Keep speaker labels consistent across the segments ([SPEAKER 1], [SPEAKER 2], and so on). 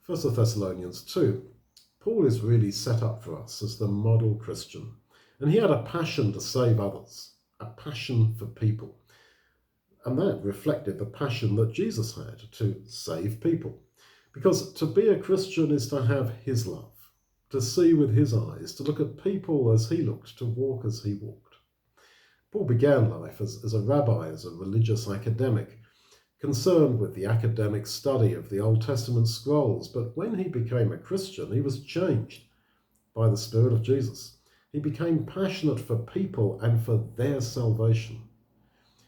[SPEAKER 1] 1 Thessalonians 2, Paul is really set up for us as the model Christian. And he had a passion to save others, a passion for people. And that reflected the passion that Jesus had to save people. Because to be a Christian is to have his love, to see with his eyes, to look at people as he looked, to walk as he walked. Paul began life as a rabbi, as a religious academic, concerned with the academic study of the Old Testament scrolls. But when he became a Christian, he was changed by the Spirit of Jesus. He became passionate for people and for their salvation.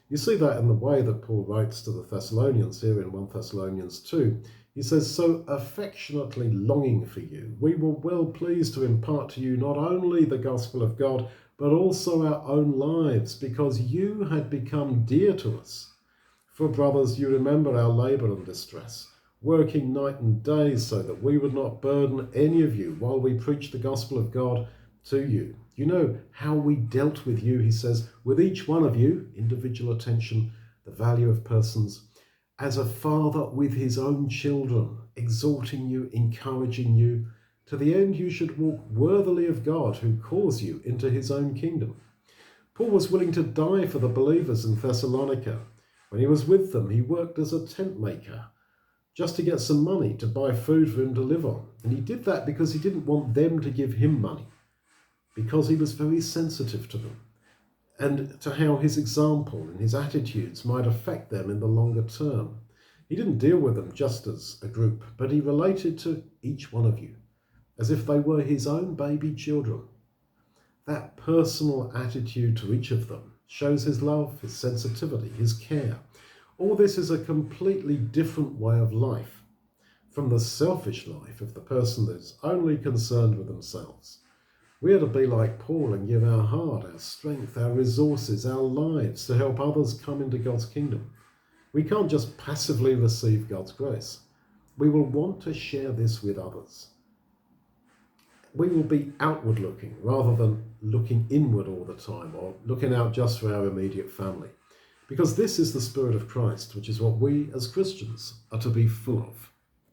[SPEAKER 1] You see that in the way that Paul writes to the Thessalonians here in 1 Thessalonians 2. He says, "So affectionately longing for you, we were well pleased to impart to you not only the gospel of God, but also our own lives, because you had become dear to us. For brothers, you remember our labour and distress, working night and day so that we would not burden any of you while we preach the gospel of God to you. You know how we dealt with you," he says, "with each one of you," individual attention, the value of persons, "as a father with his own children, exhorting you, encouraging you, to the end you should walk worthily of God who calls you into his own kingdom." Paul was willing to die for the believers in Thessalonica. When he was with them, he worked as a tent maker just to get some money to buy food for him to live on. And he did that because he didn't want them to give him money, because he was very sensitive to them and to how his example and his attitudes might affect them in the longer term. He didn't deal with them just as a group, but he related to each one of you as if they were his own baby children. That personal attitude to each of them shows his love, his sensitivity, his care. All this is a completely different way of life from the selfish life of the person that's only concerned with themselves. We are to be like Paul and give our heart, our strength, our resources, our lives to help others come into God's kingdom. We can't just passively receive God's grace. We will want to share this with others. We will be outward looking rather than looking inward all the time or looking out just for our immediate family. Because this is the Spirit of Christ, which is what we as Christians are to be full of.